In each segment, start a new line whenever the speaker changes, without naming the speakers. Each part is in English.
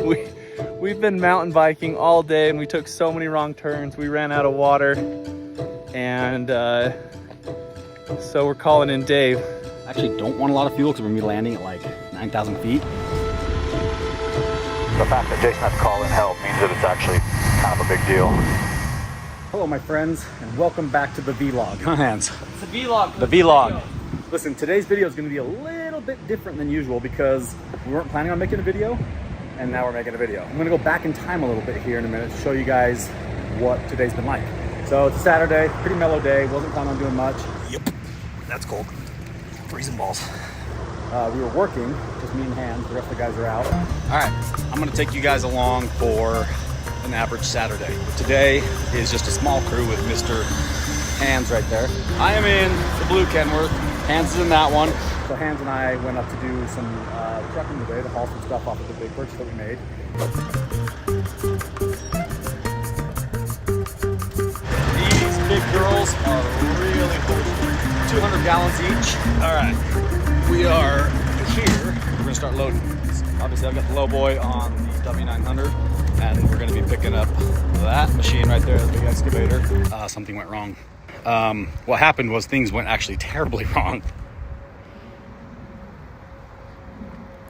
We've been mountain biking all day and we took so many wrong turns. We ran out of water and so we're calling in Dave.
Actually don't want a lot of fuel because we're gonna be landing at like 9,000 feet.
The fact that Jason had to call in help means that it's actually kind of a big deal.
Hello my friends and welcome back to the vlog. Huh, Hans?
It's the vlog.
The vlog. Listen, today's video is going to be a little bit different than usual because we weren't planning on making a video and now we're making a video. I'm going to go back in time a little bit here in a minute to show you guys what today's been like. So it's a Saturday, pretty mellow day, wasn't planning on doing much.
Yep, that's cold. Freezing balls.
We were working, just me and Hans, the rest of the guys are out.
All right, I'm gonna take you guys along for an average Saturday. Today is just a small crew with Mr. Hans right there. I am in the blue Kenworth, Hans is in that one.
So Hans and I went up to do some trucking today to haul some stuff off of the big purchase that we made.
These big girls are really thirsty. 200 gallons each. All right, we are here. We're gonna start loading. Obviously I've got the low boy on the W900 and we're gonna be picking up that machine right there, the big excavator. Something went wrong. What happened was things went actually terribly wrong.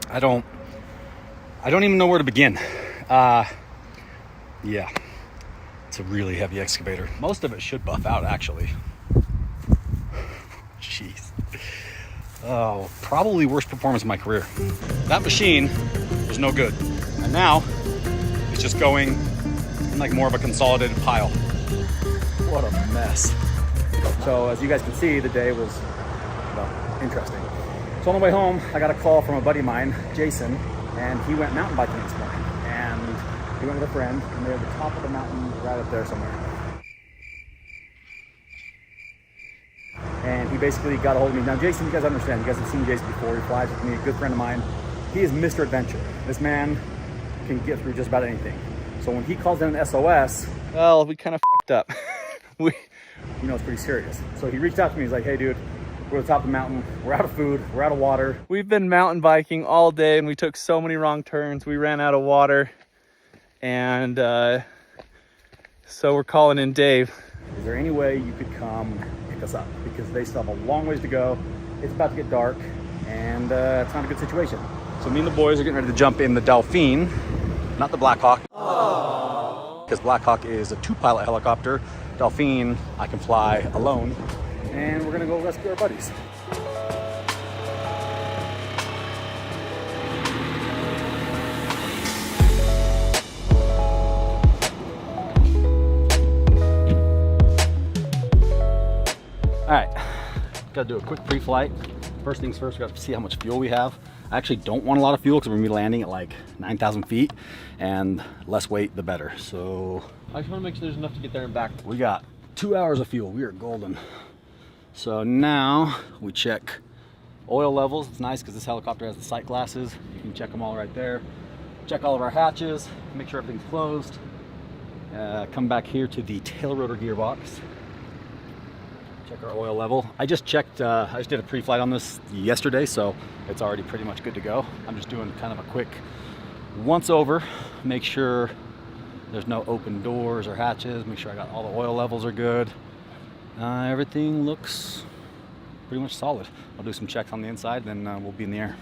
I don't even know where to begin. Yeah, it's a really heavy excavator. Most of it should buff out actually. Jeez. Oh, probably worst performance of my career. That machine was no good. And now it's just going in like more of a consolidated pile. What a mess.
So as you guys can see, the day was, well, interesting. So on the way home, I got a call from a buddy of mine, Jason, and he went mountain biking this morning. And he went with a friend, and they're at the top of the mountain right up there somewhere. And he basically got a hold of me. Now, Jason, you guys understand, you guys have seen Jason before. He flies with me, a good friend of mine. He is Mr. Adventure. This man can get through just about anything. So when he calls in an SOS,
Well, we kind of fucked up.
you know it's pretty serious. So he reached out to me, he's like, hey dude, we're at the top of the mountain, we're out of food, we're out of water.
We've been mountain biking all day and we took so many wrong turns. We ran out of water and so we're calling in Dave.
Is there any way you could come pick us up? Because they still have a long ways to go. It's about to get dark and it's not a good situation.
So me and the boys are getting ready to jump in the Dauphin, not the Black Hawk. Because Black Hawk is a 2-pilot helicopter. Dauphin, I can fly alone.
And we're gonna go rescue our buddies.
All right, gotta do a quick pre-flight. First things first, we got to see how much fuel we have. I actually don't want a lot of fuel because we're gonna be landing at like 9,000 feet and less weight, the better. So
I just want to make sure there's enough to get there and back.
we got 2 hours of fuel. We are golden. So now we check oil levels. It's nice because this helicopter has the sight glasses. You can check them all right there. Check all of our hatches, make sure everything's closed. Come back here to the tail rotor gearbox. Check our oil level. I just checked, I just did a pre-flight on this yesterday, so it's already pretty much good to go. I'm just doing kind of a quick once over, make sure there's no open doors or hatches, make sure I got all the oil levels are good. Everything looks pretty much solid. I'll do some checks on the inside, then we'll be in the air.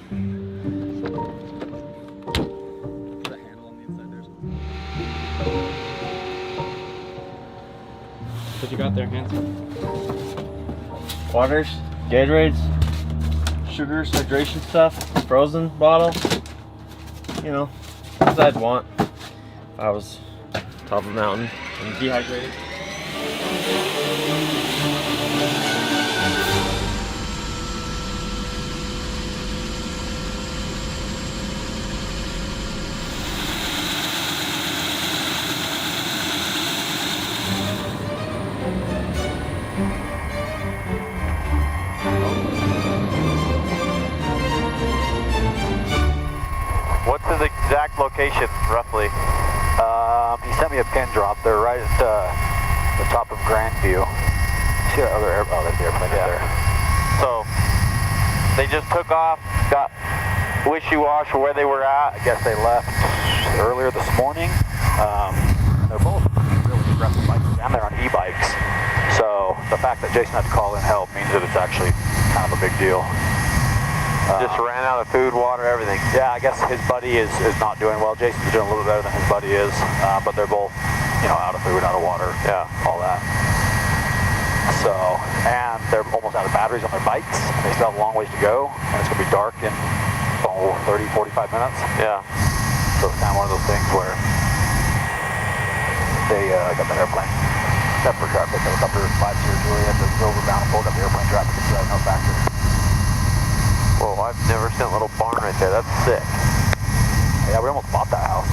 Put a handle on the inside there.
What you got there, Hans?
Waters, Gatorades, sugars, hydration stuff, frozen bottle. You know, as I'd want if I was top of the mountain and dehydrated.
What's his exact location, roughly? He sent me a pin drop. They're right at the top of Grandview. See that other airplane? Oh, that's the airplane right there. So they just took off, got wishy-washy where they were at. I guess they left here this morning. They're both really aggressive bikes, and they're on e-bikes. So the fact that Jason had to call in help means that it's actually kind of a big deal.
Just ran out of food, water, everything.
Yeah, I guess his buddy is not doing well. Jason's doing a little bit better than his buddy is, but they're both, you know, out of food, out of water,
Yeah.
all that. So, and they're almost out of batteries on their bikes, and they still have a long ways to go, and it's going to be dark in 30, 45 minutes.
Yeah.
So it's kind of one of those things where they got that airplane. Pepper traffic, helicopter 502, had to go overbound and pulled up the airplane traffic and drive no factory.
Whoa, I've never seen a little barn right there. That's sick.
Yeah, we almost bought that house.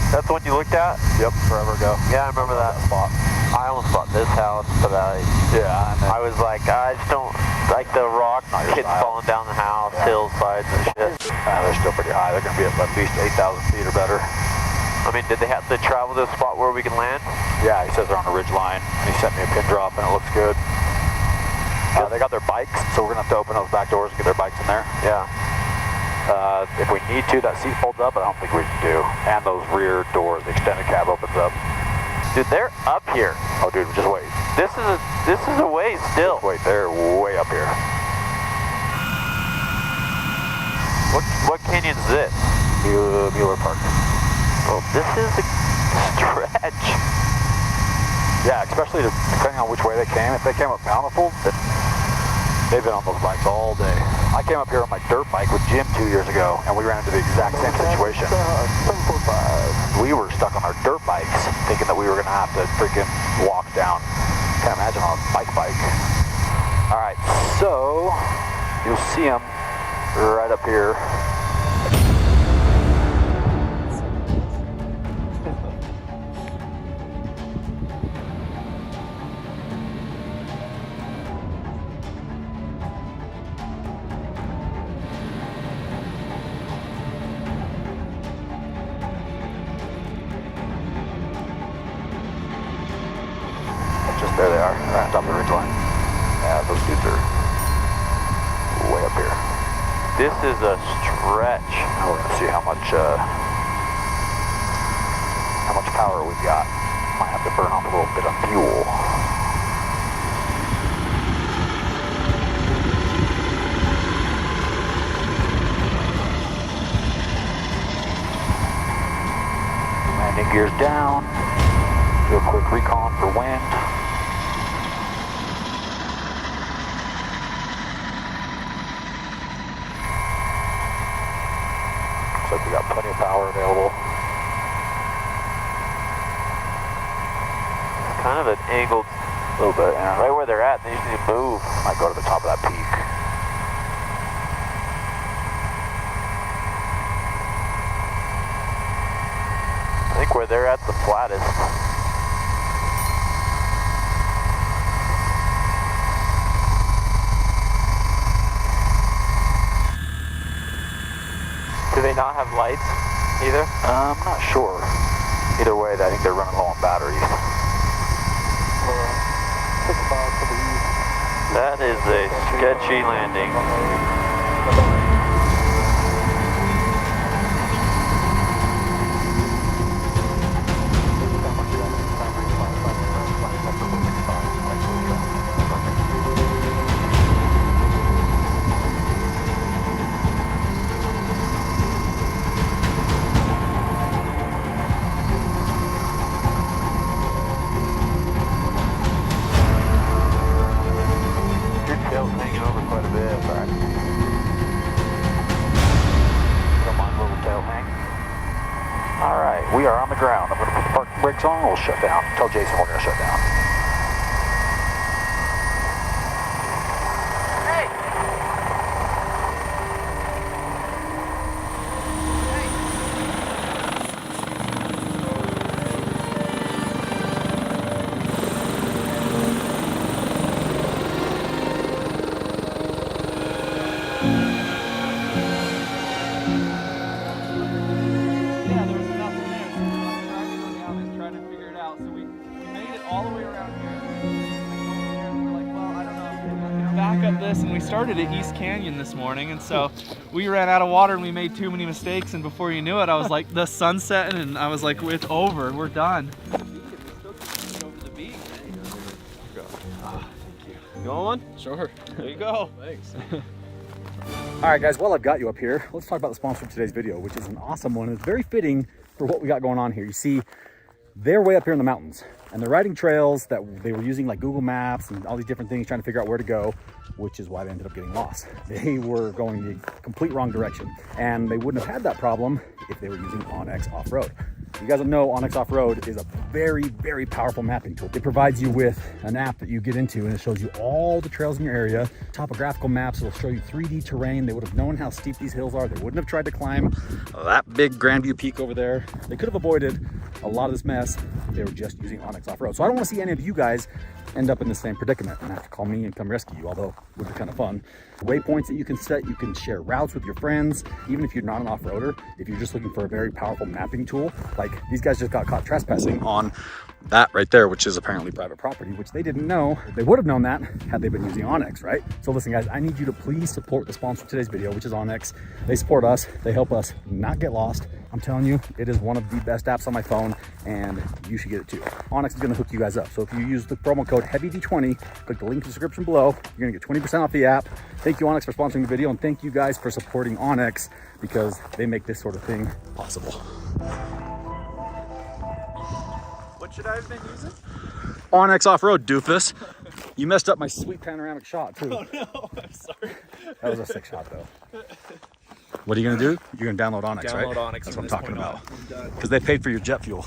That's the one you looked at?
Yep, forever ago.
Yeah, I remember that
spot.
I almost bought this house, but I was like, I just don't like the rock
Not your
kids
style.
falling down the house,
Yeah.
hillsides and shit.
They're still pretty high. They're going to be at least 8,000 feet or better.
I mean, did they have to travel to a spot where we can land?
Yeah, he says they're on a ridge line, and he sent me a pin drop, and it looks good. They got their bikes, so we're going to have to open those back doors and get their bikes in there.
Yeah.
If we need to, that seat folds up, but I don't think we can do. And those rear doors, the extended cab opens up.
Dude, they're up here.
Oh, dude, just wait.
This is a ways still.
Wait, they're way up here.
What canyon is this?
Mueller Park.
Oh, this is a stretch.
Yeah, especially depending on which way they came. If they came up Bountiful, they've been on those bikes all day. I came up here on my dirt bike with Jim 2 years ago, and we ran into the exact same situation. We were stuck on our dirt bikes, thinking that we were going to have to freaking walk down. Can't imagine on a bike. All right, so you'll see them right up here. Just there they are, right on top of the ridge line. Yeah, those dudes are way up here.
This is a stretch.
Now we're gonna see how much power we've got. Might have to burn off a little bit of fuel. Landing gears down. Do a quick recon for wind. Looks like we got plenty of power available.
It's kind of an angled,
A little bit, yeah.
right where they're at, they usually move.
Might go to the top of that peak.
I think where they're at the flattest. Do they not have lights either?
I'm not sure. Either way, I think they're running low on batteries.
That is a sketchy landing. Your tail's hanging over quite a bit.
Alright. Don't mind a little tail hang. Alright, we are on the ground. I'm going to put the park brakes on. We'll shut down. Tell Jason we're going to shut down.
Yeah, there was nothing there. So we were driving down and trying to figure it out. So we made it all the way around this, and we started at East Canyon this morning, and so we ran out of water and we made too many mistakes, and before you knew it, I was like, the sun's setting, and I was like, it's over, we're done.
You want one?
Sure.
There you go.
Thanks.
All right, guys, while I've got you up here, let's talk about the sponsor of today's video, which is an awesome one. It's very fitting for what we got going on here. You see, they're way up here in the mountains, and they're riding trails that they were using like Google Maps and all these different things, trying to figure out where to go, which is why they ended up getting lost. They were going the complete wrong direction, and they wouldn't have had that problem if they were using onX Off-Road. You guys know onX Off-Road is a very, very powerful mapping tool. It provides you with an app that you get into, and it shows you all the trails in your area, topographical maps. It'll show you 3D terrain. They would have known how steep these hills are. They wouldn't have tried to climb that big Grandview Peak over there. They could have avoided a lot of this mess. They were just using onX Off-Road. So I don't want to see any of you guys end up in the same predicament and have to call me and come rescue you, although it would be kind of fun. Waypoints that you can set, you can share routes with your friends, even if you're not an off-roader. If you're just looking for a very powerful mapping tool, like these guys just got caught trespassing on that right there, which is apparently private property, which they didn't know. They would have known that had they been using onX, right? So listen, guys, I need you to please support the sponsor of today's video, which is onX. They support us. They help us not get lost. I'm telling you, it is one of the best apps on my phone, and you should get it too. onX is gonna hook you guys up. So if you use the promo code HeavyD20, click the link in the description below, you're gonna get 20% off the app. Thank you, onX, for sponsoring the video, and thank you guys for supporting onX, because they make this sort of thing possible.
What should I have been using?
onX Off-Road, doofus. You messed up my sweet panoramic shot too.
Oh no, I'm sorry.
That was a sick shot though. What are you gonna do? You're gonna download onX, right?
Download onX.
That's what I'm talking about. Because they paid for your jet fuel.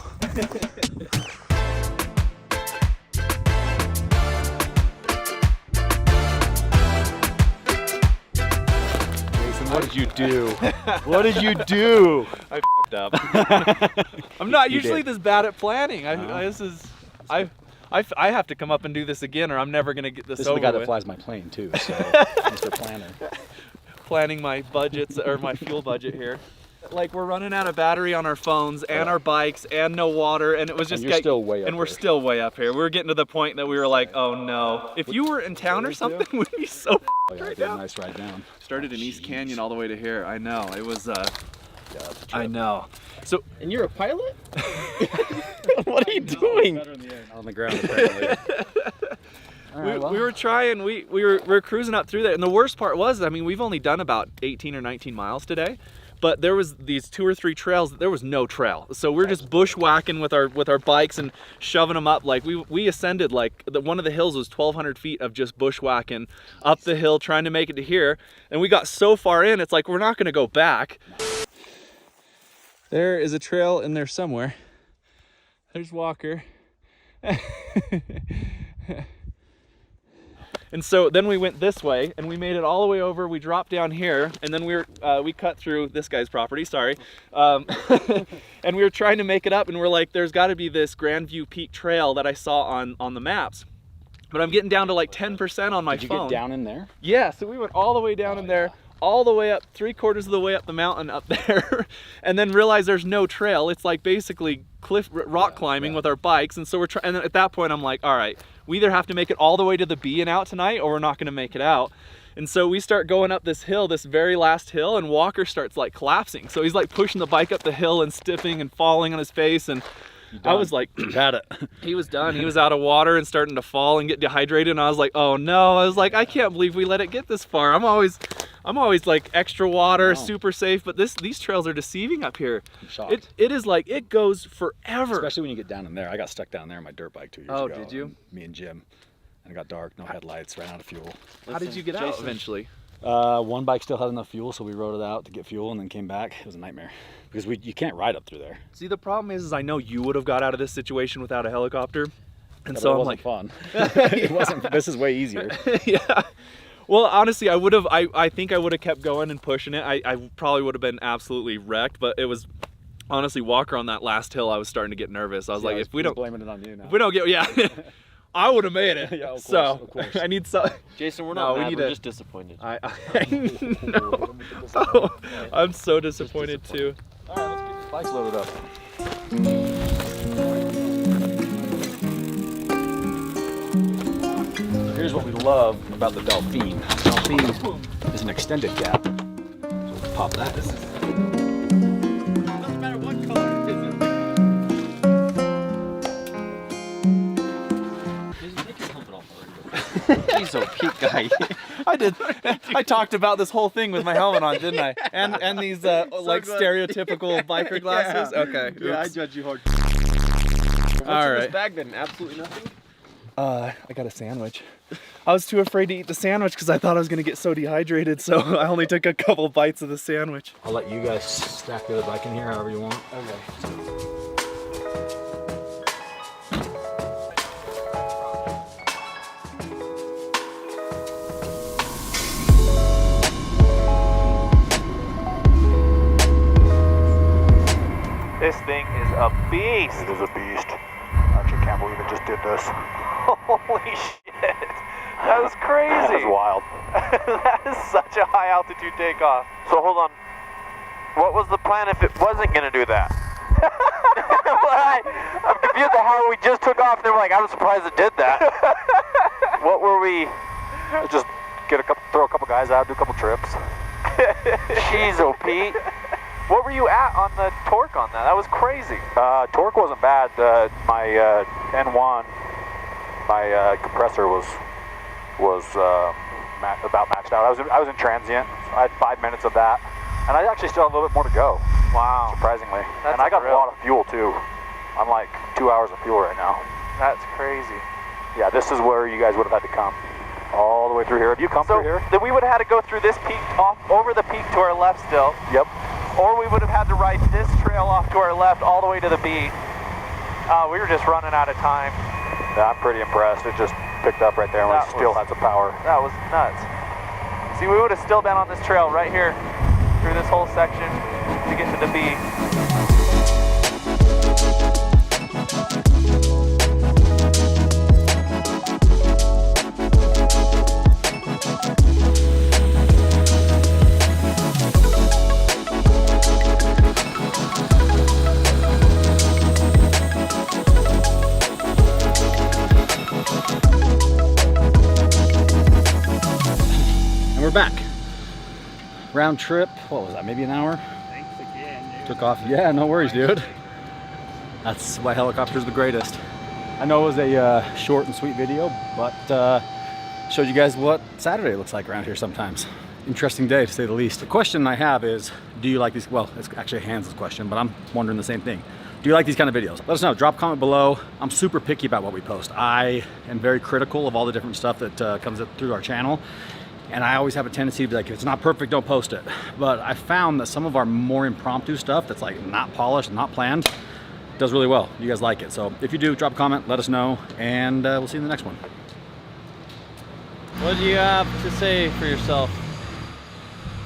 Jason, what did you do? What did you do?
I fucked up. I'm not usually this bad at planning. I have to come up and do this again, or I'm never gonna get this over
This is the guy that
with.
flies my plane too, so Mr. Planner.
Planning my budgets or my fuel budget here. Like, we're running out of battery on our phones and our bikes and no water, and it was just
And you're still way up
and we're
here.
still way up here. We're getting to the point that we were like, oh no. If you were in town or something, we'd be so
Oh yeah, I
right
did a
now.
nice ride down.
Started in East Canyon all the way to here. I know. It was
Yeah, it's a trip.
I know. So
And you're a pilot? What are you doing?
Better in the air, not on the ground apparently. All right, well.
we were trying, we were cruising up through there, and the worst part was, I mean, we've only done about 18 or 19 miles today, but there was these 2 or 3 trails, there was no trail. So we're just bushwhacking with our bikes and shoving them up. Like we ascended, like one of the hills was 1,200 feet of just bushwhacking up the hill, trying to make it to here. And we got so far in, it's like, we're not gonna go back. There is a trail in there somewhere. There's Walker. And so then we went this way, and we made it all the way over. We dropped down here, and then we cut through this guy's property, sorry. And we were trying to make it up, and we're like, there's gotta be this Grandview Peak trail that I saw on the maps. But I'm getting down to like 10% on my phone.
Did you get down in there?
Yeah, so we went all the way down in there, all the way up, 3/4 of the way up the mountain up there, and then realized there's no trail. It's like basically rock climbing with our bikes. And so we're trying, and then at that point I'm like, all right, we either have to make it all the way to the B and out tonight, or we're not gonna make it out. And so we start going up this hill, this very last hill, and Walker starts like collapsing. So he's like pushing the bike up the hill and stiffing and falling on his face, and I was like,
had it.
he was done. He was out of water and starting to fall and get dehydrated. And I was like, oh no. I was like, I can't believe we let it get this far. I'm always like extra water, super safe, but these trails are deceiving up here.
I'm shocked.
It is like, it goes forever.
Especially when you get down in there. I got stuck down there on my dirt bike 2 years ago.
Oh, did you?
Me and Jim. And it got dark, no headlights, ran out of fuel.
How did you get out eventually?
One bike still had enough fuel, so we rode it out to get fuel and then came back. It was a nightmare because you can't ride up through there.
See, the problem is I know you would have got out of this situation without a helicopter. And
Yeah,
so
it
I'm
wasn't
like,
fun. It wasn't. This is way easier.
Yeah. Well, honestly, I think I would have kept going and pushing it. I probably would have been absolutely wrecked, but it was honestly Walker on that last hill. I was starting to get nervous. I was like, if we don't
blaming it on you now.
If we don't get, yeah, I would have made it.
Yeah, of
so
course.
I need some.
Jason, we're
No,
not
we
mad,
need
we're
to-
just disappointed.
I know. Oh, I'm so disappointed too.
All right, let's get these bikes loaded up. Here's what we love about the Dauphin.
speed is an extended cap. So we'll pop that.
Doesn't matter what color it is.
He's a peak guy.
I did. I talked about this whole thing with my helmet on, didn't I? And these like stereotypical biker glasses.
Yeah.
Okay.
Yeah, I
Oops.
judge you hard.
All
In
right.
this bag then? Absolutely nothing?
I got a sandwich. I was too afraid to eat the sandwich because I thought I was gonna get so dehydrated, so I only took a couple bites of the sandwich.
I'll let you guys stack the other bike in here however you want.
Okay.
This thing is a beast.
It is a beast. I actually can't believe it just did this.
Holy shit. That was crazy.
That was wild.
That is such a high altitude takeoff. So hold on. What was the plan if it wasn't going to do that? I'm confused at how we just took off. They were like, I'm surprised it did that. What were we?
Just throw a couple guys out, do a couple trips.
Jeez, oh Pete. What were you at on the torque on that? That was crazy.
Torque wasn't bad. My N1, my compressor was about maxed out. I was in transient. I had 5 minutes of that, and I actually still have a little bit more to go.
Wow.
Surprisingly,
That's
and I got a
unreal.
lot of fuel too. I'm like 2 hours of fuel right now.
That's crazy.
Yeah, this is where you guys would have had to come all the way through here. Have you come
So
through here?
then we would have had to go through this peak, off over the peak to our left still.
Yep.
Or we would have had to ride this trail off to our left all the way to the B. We were just running out of time.
Yeah, I'm pretty impressed. It just picked up right there and
That
still
was-
had some power.
That was nuts. See, we would have still been on this trail right here through this whole section to get to the B.
And we're back. Round trip, what was that, maybe an hour?
Thanks again, dude.
Took off, yeah, no worries, dude. That's why helicopter's the greatest. I know it was a short and sweet video, but showed you guys what Saturday looks like around here sometimes. Interesting day, to say the least. The question I have is, do you like these? Well, it's actually a Hans' question, but I'm wondering the same thing. Do you like these kind of videos? Let us know, drop a comment below. I'm super picky about what we post. I am very critical of all the different stuff that comes up through our channel. And I always have a tendency to be like, if it's not perfect, don't post it. But I found that some of our more impromptu stuff that's like not polished, not planned, does really well. You guys like it. So if you do, drop a comment, let us know, and we'll see you in the next one.
What do you have to say for yourself?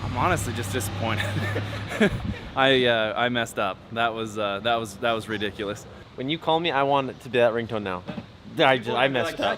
I'm honestly just disappointed. I messed up. That was ridiculous.
When you call me, I want it to be that ringtone now. I messed up.